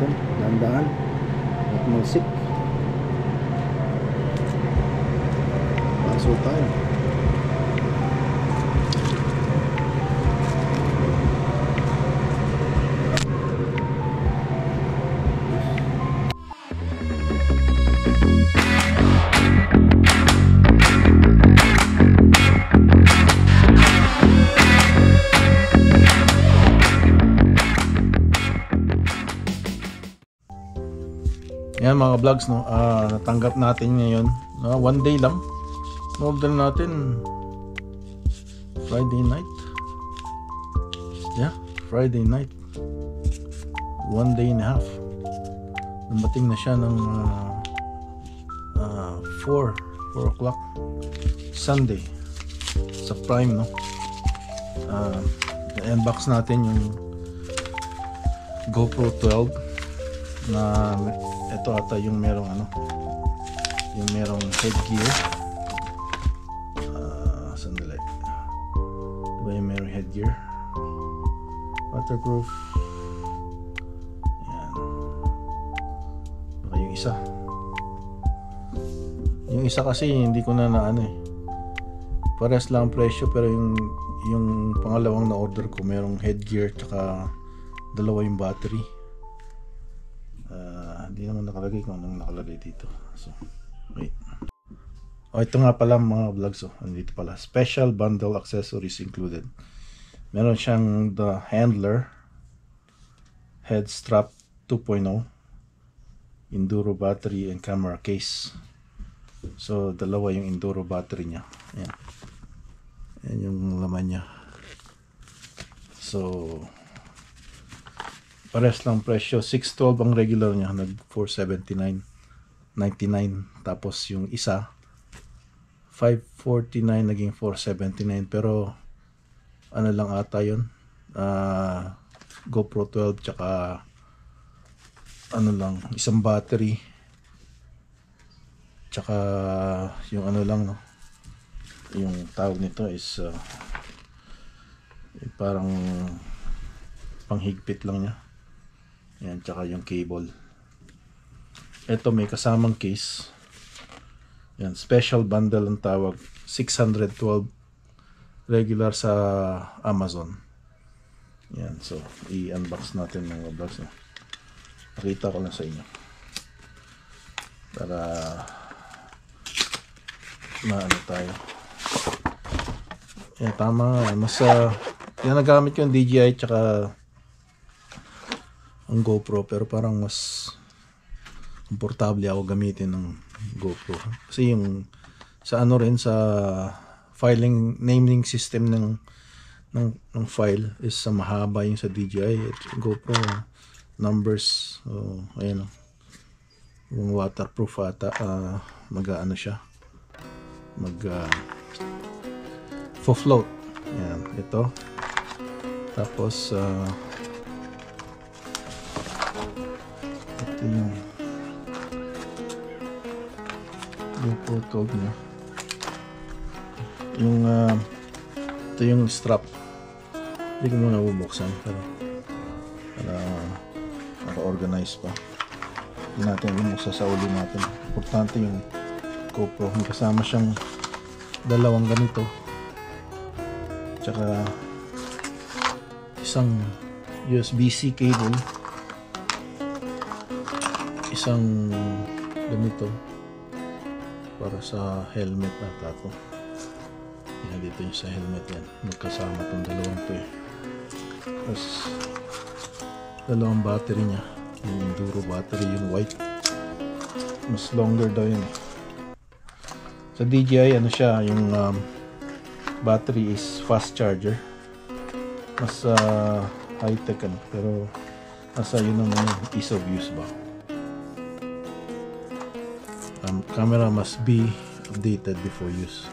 natin. Dahan-dahan. At malsik. Pasok tayo. Yan mga vlogs, no? Natanggap natin ngayon, one day lang. Order natin Friday night. Yeah, Friday night. 1 day and a half. Dumating na siya ng 4 o'clock Sunday sa Prime, no? I-unbox natin yung GoPro 12 na ito ata yung merong yung merong headgear. Sandali, diba yung merong headgear, waterproof. Ayan. Baka yung isa kasi hindi ko na pares lang ang presyo, pero yung pangalawang na order ko merong headgear tsaka dalawa yung battery. Hindi naman nakalagay kung anong nakalagay dito. So, wait. Ito nga pala mga vlogs. Andito pala. Special bundle accessories included. Meron siyang the handler, head strap 2.0, enduro battery and camera case. So, dalawa yung enduro battery niya. Ayan. Ayan yung laman niya. So, pares lang presyo. 612 ang regular niya, nag 479.99. Tapos yung isa 549 naging 479, pero ano lang ata yun, GoPro 12 tsaka lang, isang battery tsaka yung lang, no, yung tawag nito is parang panghigpit lang niya. Yan, tsaka yung cable. Ito may kasamang case. Yan, special bundle ang tawag. 612 regular sa Amazon. Yan, so i-unbox natin mga vlogs. Pakita ko lang sa inyo para maano tayo. Yan, tama. Mas yan, nagamit ko yung DJI tsaka ang GoPro, pero parang mas komportable ako gamitin ng GoPro kasi yung sa sa filing naming system ng file is sa mahaba yung sa DJI. GoPro numbers, so ayan, yung waterproof ata, siya float. Ayan, ito. Tapos ito yung GoPro 12 niya. Yung ito yung strap. Hindi ko muna bubuksan pero para naka-organize pa. Hindi natin bubuksan sa uli natin. Importante yung GoPro. May kasama siyang dalawang ganito. Tsaka isang USB-C cable. Isang ganito para sa helmet ata to. Yan, dito yung sa helmet yan. Magkasama itong dalawang to eh. Tapos dalawang battery niya. Yung enduro battery, yung white. Mas longer daw yun eh. Sa DJI siya, yung battery is fast charger. Mas high tech pero nasa yun naman yung ease of use ba. Camera must be updated before use.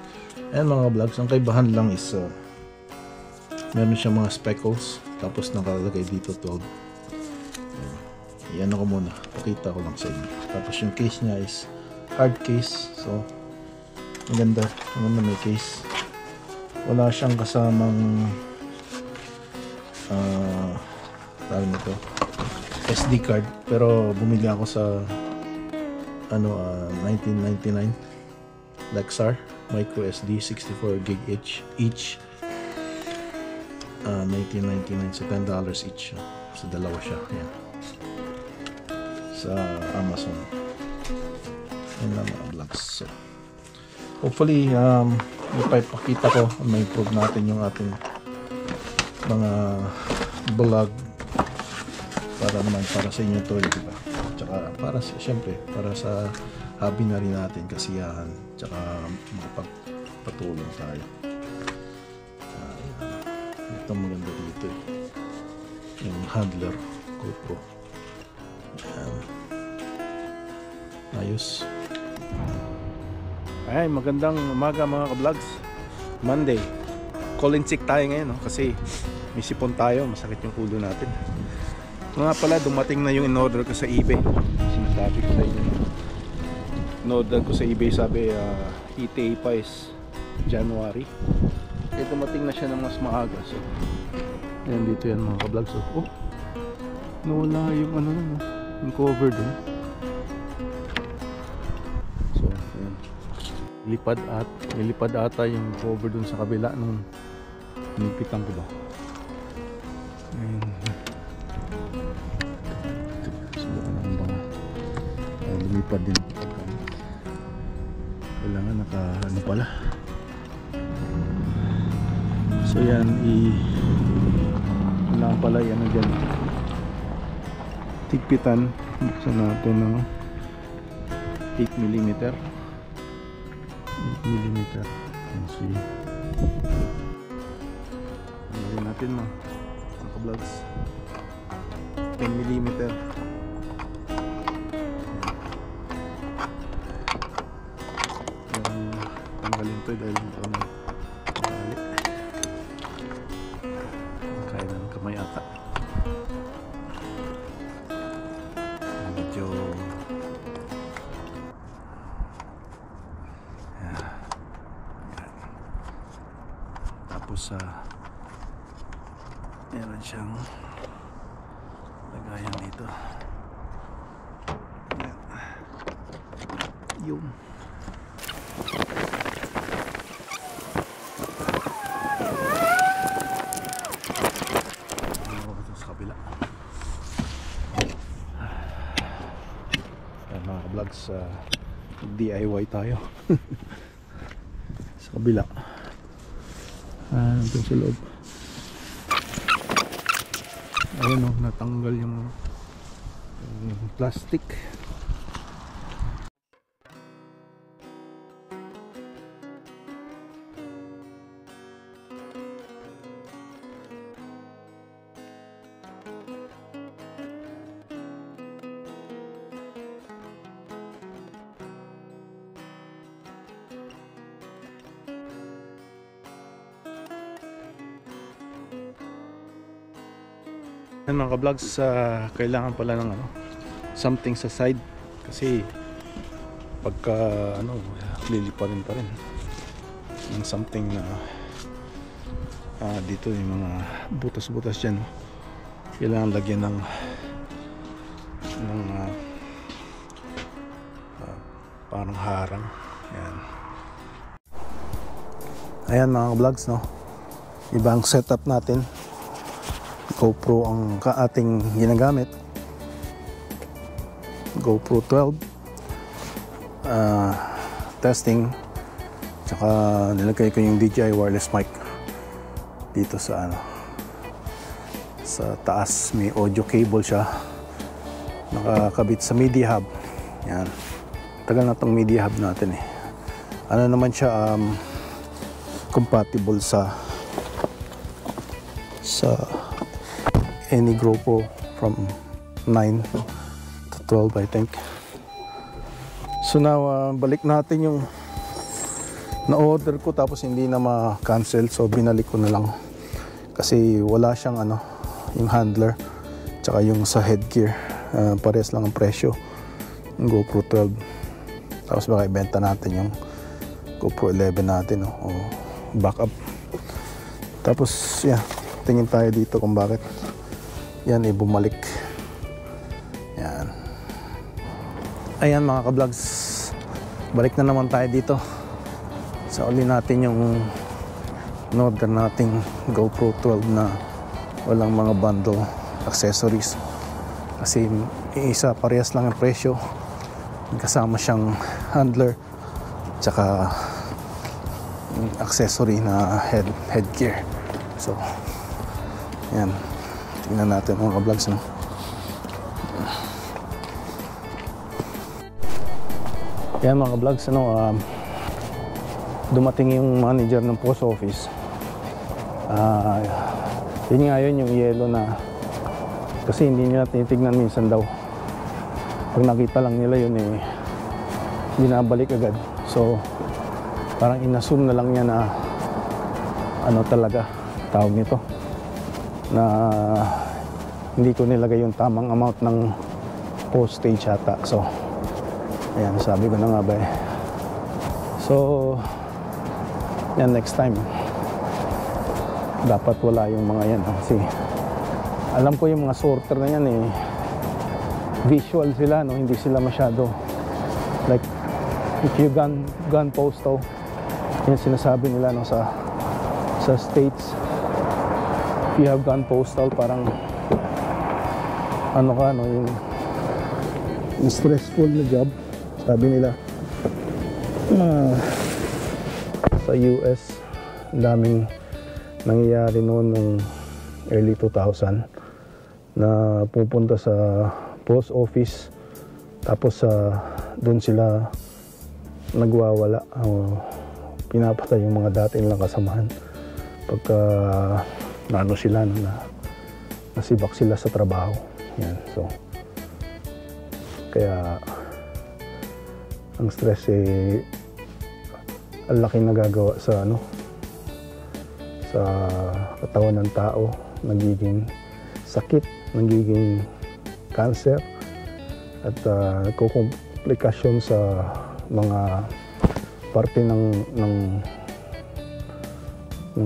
And mga vlogs, ang kaibahan lang is meron siya mga speckles, tapos nakalagay dito 12. Iyan ko muna, pakita ko lang sa inyo. Tapos yung case niya is hard case, so maganda may case. Wala siyang kasamang tawag nito, SD card, pero bumili ako sa 1999 Lexar micro SD 64 gig each. 1999 sa $10 each. So dalawa siya. Yan. Sa Amazon. Yan lang mga vlogs. So, hopefully ipapakita ko, ma-improve natin yung ating mga vlog para naman para sa inyo to, diba? Tsaka para siyempre para sa hobby na rin natin, kasiyahan, tsaka makapagpatulong tayo. Ito maganda dito yung handler GoPro. Ayos. Ay, magandang umaga mga ka-vlogs. Monday. Call-in sick tayo ngayon, no? Kasi may sipon tayo, masakit yung ulo natin. Nga pala, dumating na yung in-order ko sa eBay. Sinasabi ko sa inyo. In-order ko sa eBay, sabi ETA pa is January. Eh, dumating na siya ng mas maaga. So, ayan, dito yan mga ka-vlogs. So, oh, nawala yung ano, yung cover dun. So, ayan. Nilipad ata yung cover dun sa kabila nung nipitan ko ba. Ayan. Subukan naman ba nga. Lumipad din. Kailangan naka ano pala. So yan, kailangan pala yan dyan. Tigpitan. Buksan natin ng 8mm. 8mm. Let's see. Tanggalin natin mga ka-vlogs. 10mm. Tanggalin to dahil ito na kaya ng kamay ata. Medyo tapos meron siyang lagayan dito. Yung sa kabila. Ayan mga ka-vlogs, DIY tayo. Sa kabila. Ito sa loob. Ayan o, natanggal yung plastic. Yan mga ka-vlogs, kailangan pala ng something sa side kasi pagka liliparin pa rin ng something na dito yung mga butas-butas dyan, kailangan lagyan ng parang harang. Ayan mga ka-vlogs, no, ibang setup natin. GoPro ang ating ginagamit, GoPro 12 testing, tsaka nilagay ko yung DJI wireless mic dito sa sa taas. May audio cable siya, nakakabit sa media hub. Yan, tagal na tong media hub natin eh. Ano naman siya, compatible sa any GoPro from 9 to 12 I think. So now balik natin yung na-order ko tapos hindi na ma-cancel, so binalik ko na lang kasi wala siyang yung handler tsaka yung sa headgear, parehas lang ang presyo ng GoPro 12. Tapos baka ibenta natin yung GoPro 11 natin o backup. Tapos tingin tayo dito kung bakit yan bumalik Yan. Ayan mga ka-vlogs, balik na naman tayo dito sa uli natin yung in-order nating GoPro 12 na walang mga bundle accessories. Kasi isa parehas lang ang presyo, kasama siyang handler tsaka accessory na headgear. So yan, tingnan natin mga ka-vlogs, no? Yan mga vlogs, dumating yung manager ng post office. Yun nga yun, yung yellow na, kasi hindi nila tinitignan minsan daw. Pag nakita lang nila yun, binabalik agad. So parang inassume na lang niya na ano talaga tawag nito, na hindi ko nilagay yung tamang amount ng postage ata. So ayan, sabi ko na nga ba So yan, next time dapat wala yung mga yan, kasi alam ko yung mga sorter na yan visual sila, no? Hindi sila masyado like if you gun postal, yan sinasabi nila, no, sa States. If you have gun postal, parang ano ka, no, yung stressful na job, sabi nila. Sa US, daming nangyayari noon nung early 2000 na pupunta sa post office, tapos doon sila nagwawala, pinapatay yung mga dati nilang kasamahan pagka naano sila, nasibak sila sa trabaho. Yan, so kaya ang stress ang laki nagagawa sa sa katawan ng tao, nagiging sakit, nagiging cancer, at nagkukomplikasyon sa mga parte ng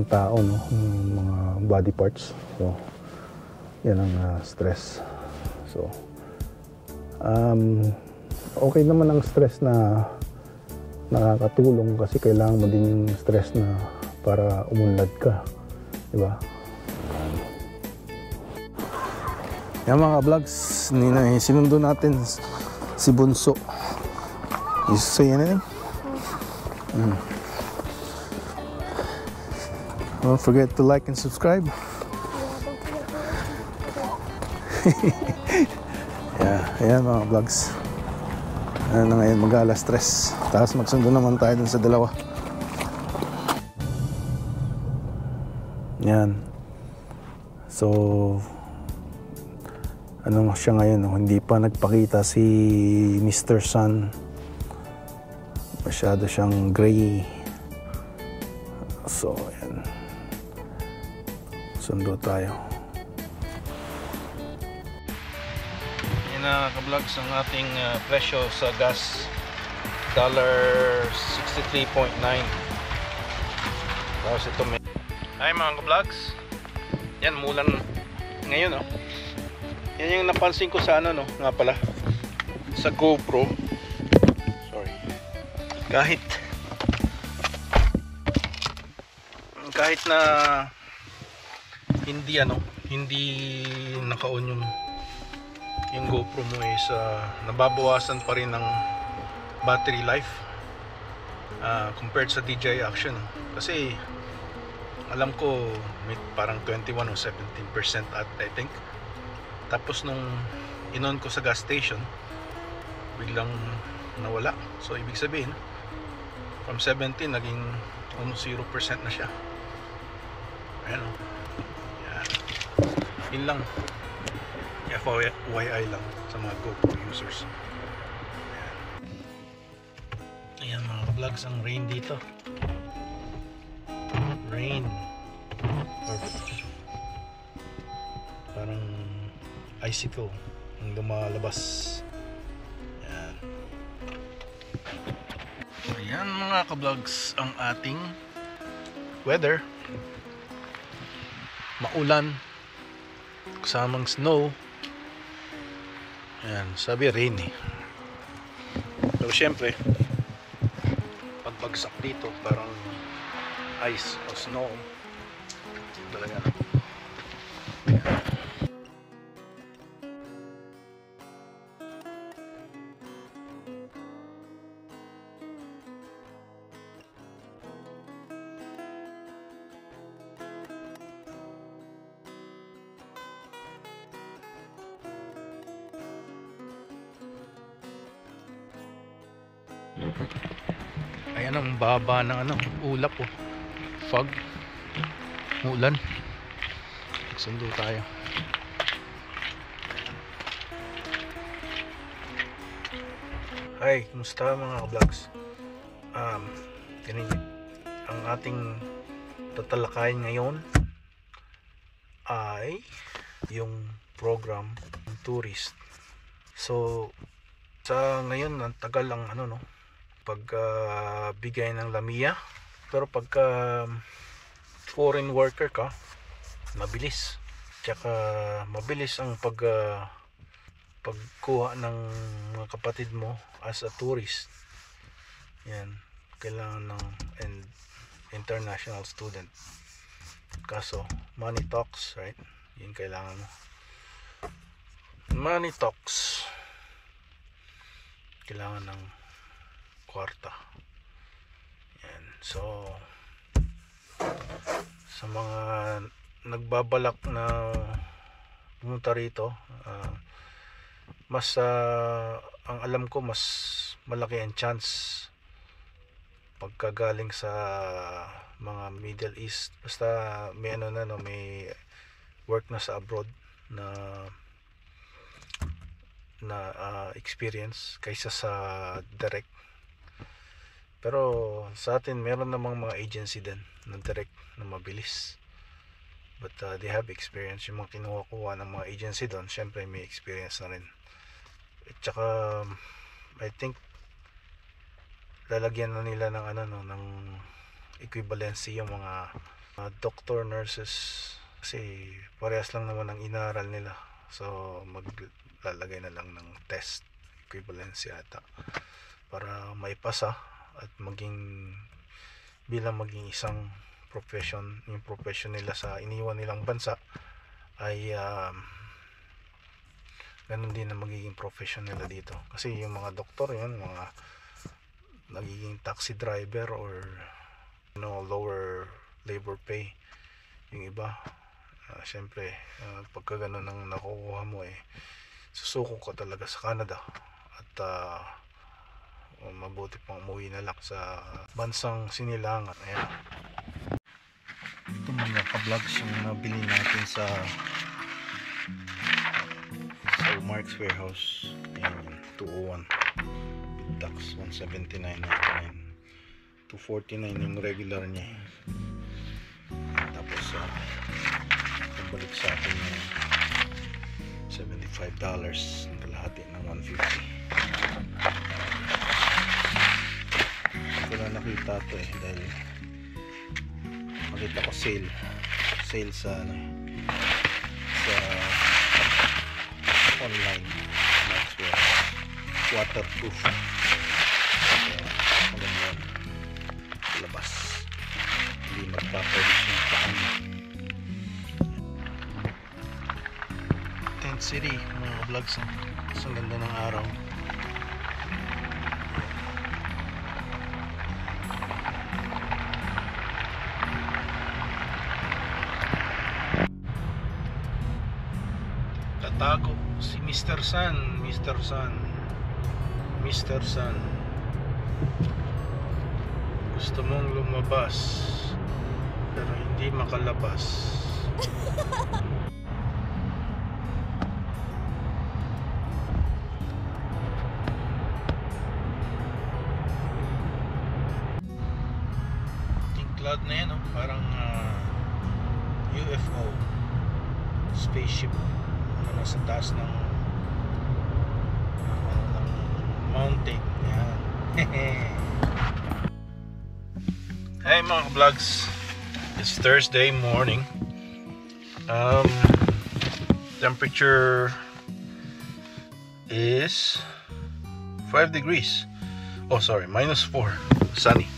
tao, no, ng mga body parts. So yan ang stress. So okay naman ang stress na nakakatulong, kasi kailangan mo din yung stress na para umunlad ka, di ba? Yan mga vlogs, sinundo natin si Bunso. You say anything? Don't forget to like and subscribe. Ayan mga vlogs. Ano na ngayon, mag-alas 3. Tapos magsundo naman tayo dun sa dalawa. Yan. So ano siya ngayon, hindi pa nagpakita si Mr. Sun. Masyado siyang gray. So yan, sundo tayo. Na ka-vlogs ang ating presyo sa gas, $63.9. Tapos ito may ay mga ka-vlogs, yan mulan ngayon, no? Yan yung napansin ko sa nga pala sa GoPro. Sorry, kahit na hindi naka-on yung GoPro mo, nababawasan pa rin ng battery life compared sa DJI Action. Kasi alam ko may parang 21 o 17% at I think. Tapos nung inon ko sa gas station, biglang nawala. So ibig sabihin from 17 naging almost 0% na siya. Ayan, yan. Yun lang, FYI lang sa mga GoPro users. Ayan mga vlogs, ang rain dito. Rain. Perfect. Parang icicle ang lumalabas. Ayan. Ayan mga ka-vlogs, ang ating weather. Maulan, kasamang snow. Ayan, sabi rainy. So syempre, pagbagsak dito parang ice o snow talaga. Ayan ang baba ng ulap oh. Fog. Ulan. Sundo tayo. Hi, kumusta mga ka-vlogs? Ang ating tatalakayin ngayon ay yung program ng tourist. So sa ngayon ang tagal ang bigay ng LAMIA, pero pagka foreign worker ka, mabilis. Tsaka mabilis ang pagkuha ng mga kapatid mo as a tourist. Yan, kailangan ng international student. Kaso money talks, right? Yun kailangan mo. Money talks. Kailangan ng kwarta. Yan. So sa mga nagbabalak na pumunta rito, mas ang alam ko mas malaki ang chance pagkagaling sa mga Middle East, basta may may work na sa abroad na experience kaysa sa direct. Pero sa atin meron namang mga agency din na direct na mabilis, but they have experience. Yung mga kinuha ng mga agency doon, syempre may experience na rin. At saka I think lalagyan na nila ng ng equivalency yung mga doctor, nurses, kasi parehas lang naman ang inaral nila. So maglalagay na lang ng test equivalency ata para maipasa at maging isang profession, yung profession nila sa iniwan nilang bansa ay ganun din na magiging profession nila dito. Kasi yung mga doktor, yun mga nagiging taxi driver or lower labor pay. Yung iba syempre pagka ganun ang nakukuha mo, susuko ka talaga sa Canada at mabuti pang umuwi na lang sa bansang sinilangan. Ayan, ito mga ka-vlogs yung nabili natin sa Mark's Warehouse. Ayan, 201 with tax 179.99, 249 yung regular niya. Tapos balik sa atin yung $75 kalahati ng 150. Hindi ko na nakita ito dahil makita ko sale sa online. Waterproof, maganda sa labas, hindi magpapalis yung paan. Tent City mga vlogs, ang ganda ng araw. Tatago si Mr. Sun. Gusto mong lumabas pero hindi makalabas. Yung cloud na yan, parang UFO spaceship na nasa taas ng mountain. Yan. Hey mga vlogs, it's Thursday morning. Temperature is 5 degrees. Oh, sorry, -4. Sunny.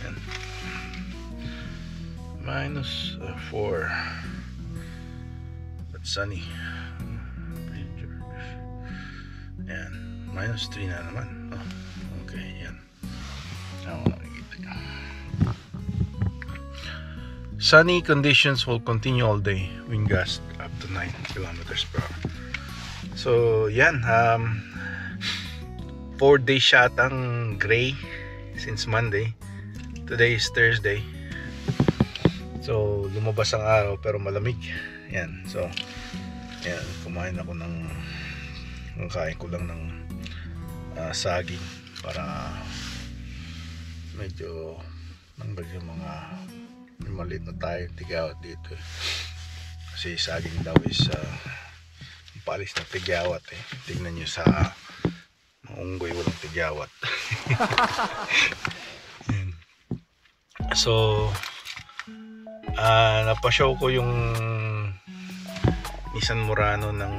Yan. -4. But sunny. Yan. -3 na naman. Oh, okay, yan. Ako nakikita nyo. Sunny conditions will continue all day. Wind gust up to 9 kilometers per hour. So, yan. 4 days siya atang gray since Monday. Today is Thursday. So, lumabas ang araw pero malamig. Yan. So, yan. Kumain ako ng kain ko lang ng saging para medyo nanggal yung mga maliit na tayong tigawat dito. Kasi saging daw is palis na tigawat eh. Tingnan nyo sa unggoy walang tigyawat. So napashow ko yung Nissan Murano ng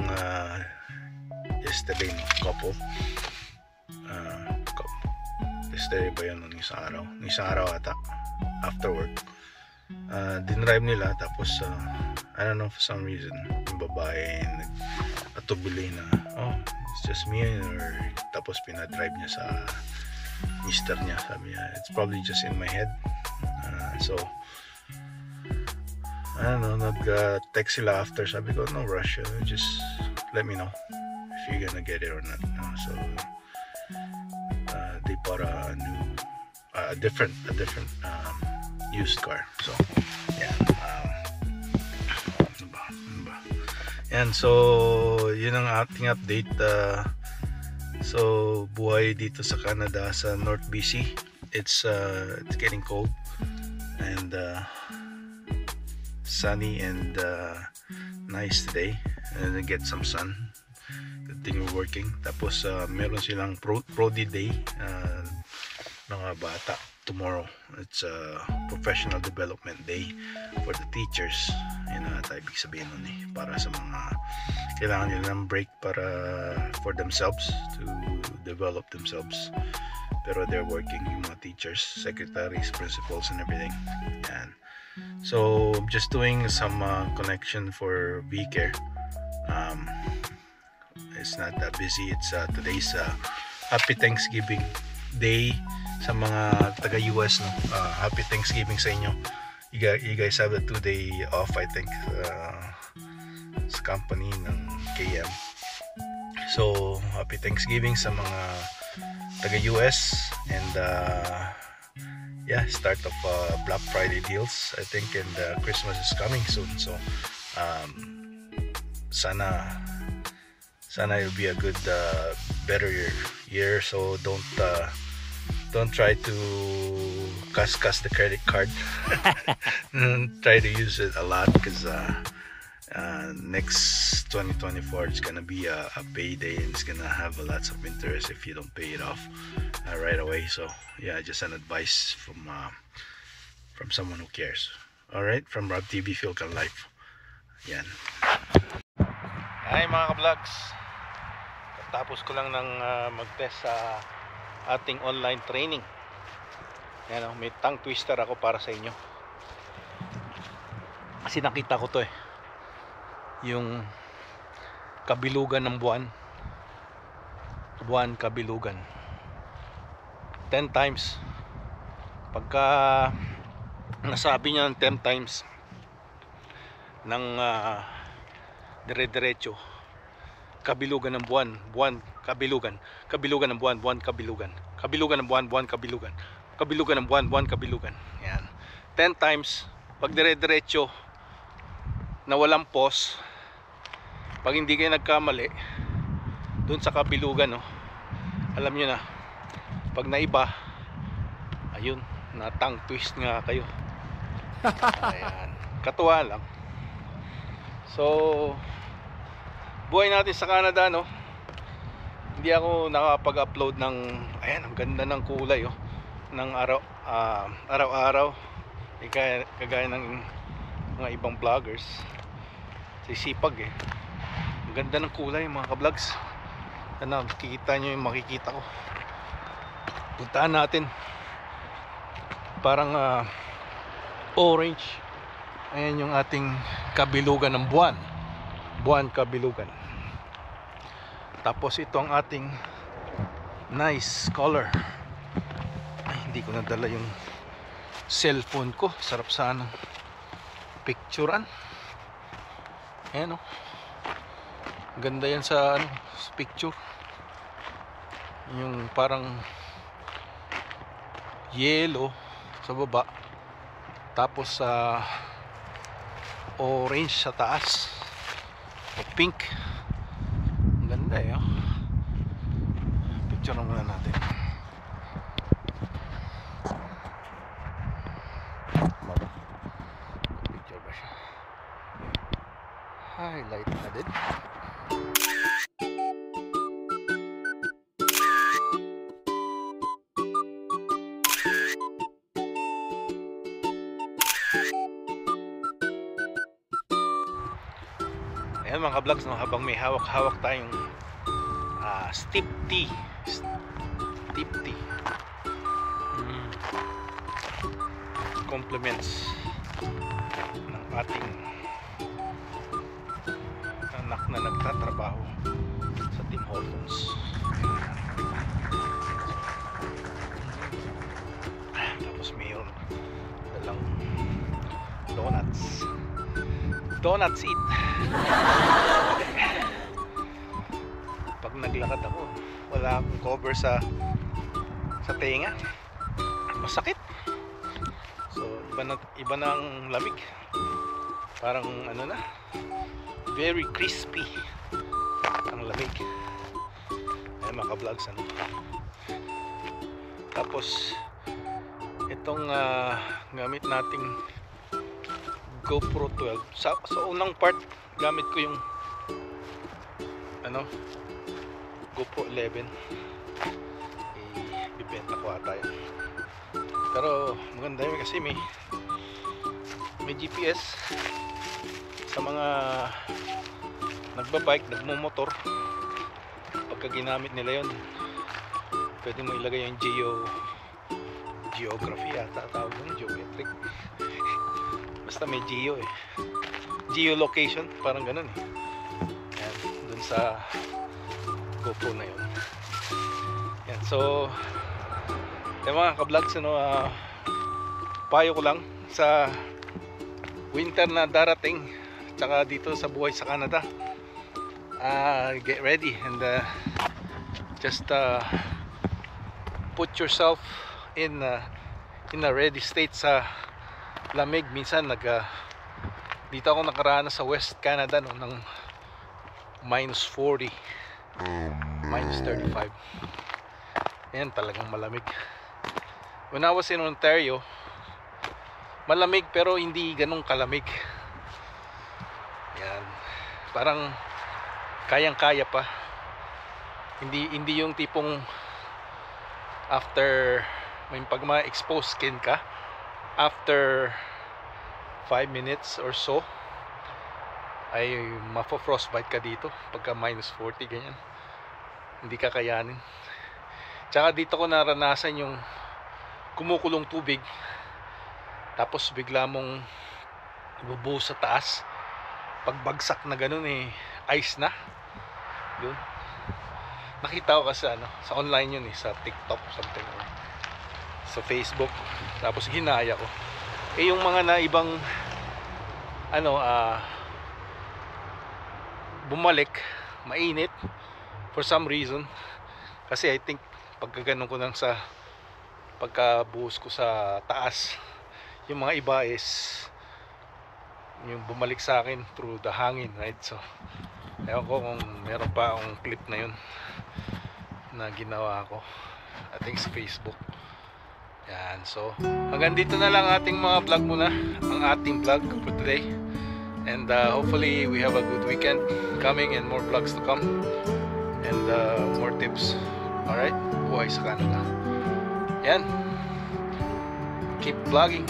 yesterday ng couple. Yesterday ba yun ng isang araw ata after work. Dinrive nila tapos I don't know, for some reason yung babae nag-atubili na it's just me, or tapos pinadrive niya sa mister niya. Sabi niya, it's probably just in my head. So I don't know, nag-text sila after. Sabi ko, no rush, just let me know if you're gonna get it or not. So they bought a different used car. So yeah, and so yun ang ating update. So buhay dito sa Canada, sa North BC, it's getting cold and sunny and nice today, and get some sun. Continue working. Tapos meron silang Prodi Day, mga bata tomorrow. It's a professional development day for the teachers. Yun ang ibig sabihin nun eh, para sa mga kailangan nila ng break para for themselves, to develop themselves. Pero they're working, yung mga teachers, secretaries, principals and everything. Yan. So I'm just doing some connection for VCare. It's not that busy. It's today's Happy Thanksgiving Day sa mga taga US, no? Happy Thanksgiving sa inyo. You guys have a 2-day off, I think, sa company ng KM. So Happy Thanksgiving sa mga taga US, and yeah, start of Black Friday deals, I think, and Christmas is coming soon. So sana it'll be a good better year. So don't try to cuss the credit card. Try to use it a lot, because next 2024 it's gonna be a payday, and it's gonna have lots of interest if you don't pay it off right away. So yeah, just an advice from someone who cares. All right, from Rob TV Philcon Life. Yan. Hi mga ka-vlogs. Tapos ko lang ng mag-test sa ating online training. Yan, may tongue twister ako para sa inyo. Kasi nakita ko to eh. Yung kabilugan ng buwan. Buwan kabilugan. 10 times. Pagka nasabi niya ng 10 times ng dire-diretso, kabilugan ng buwan, buwan kabilugan, kabilugan ng buwan, buwan kabilugan, kabilugan ng buwan, buwan kabilugan, kabilugan ng buwan, buwan kabilugan. Yan. 10 times. Pag dire-diretso na walang pause, pag hindi kayo nagkamali dun sa kabilugan, no, alam nyo na, pag naiba, ayun, na tongue twist nga kayo. Ayan. Katuwa lang. So buhay natin sa Canada, no. Hindi ako nakapag-upload ng, ayan, ang ganda ng kulay, oh, ng araw-araw, kagaya ng mga ibang vloggers. Sisipag eh. Ang ganda ng kulay, mga ka-vlogs. Ano, makikita nyo yung makikita ko. Puntaan natin. Parang orange. Ayan yung ating kabilugan ng buwan. Buwan kabilugan. Tapos ito ang ating nice color. Ay, hindi ko nadala yung cellphone ko. Sarap sana picturean. Ayan, oh. Ganda yan sa ano, picture. Yung parang yellow sa baba, tapos orange sa taas, o pink. Ganda eh, oh. Picture na muna natin. Picture ba siya? Highlight na din. Ayan mga vlogs, no, habang may hawak-hawak tayong steep tea. Steep tea. Compliments ng ating anak na nagtatrabaho sa Tim Hortons. Tapos mayroon dalang donuts. Donuts eat. Pag naglakad ako, wala akong cover sa tenga, masakit. So iba na ang lamig. Parang ano na, very crispy ang lamig. Ay mga vlogs, ano. Tapos itong gamit nating GoPro 12. Sa unang part, gamit ko yung ano, GoPro 11. Ibibenta ko ata yun. Pero maganda yun kasi may GPS sa mga nagbabike, nagmumotor. Pagka ginamit nila yun, pwede mo ilagay yung geography ata tawag yun, geometric. Basta may geo eh, geolocation, parang ganun eh. Yan, dun sa GoPro na yun. Yan, so yung mga ka-vlogs, ano, payo ko lang sa winter na darating, tsaka dito sa buhay sa Canada, get ready and just put yourself in a ready state sa lamig. Minsan dito ako nakaranas sa West Canada, no, ng -40, -35. Ayan, talagang malamig. When I was in Ontario, malamig pero hindi ganun kalamig. Yan, parang kayang-kaya pa. Hindi yung tipong after pag ma-expose skin ka, after 5 minutes or so ay mafo-frostbite ka dito pagka -40 ganyan. Hindi ka kayanin. Tsaka dito ko naranasan yung kumukulong tubig, tapos bigla mong ibubuhos sa taas. Pagbagsak na ganun eh, ice na yun. Nakita ko kasi sa online yun eh, sa TikTok something, or sa Facebook. Tapos ginaya ko yung mga na ibang bumalik mainit for some reason. Kasi I think pagka ganun ko lang sa pagkabuhos ko sa taas, yung mga iba is yung bumalik sa akin through the hangin, right? So ewan ko kung meron pa akong clip na yun na ginawa ko, I think sa Facebook. Yan, so hanggang dito na lang ating mga vlog muna, ang ating vlog for today. And hopefully we have a good weekend coming and more vlogs to come and more tips. Alright, buhay sa Canada. Yan, keep vlogging.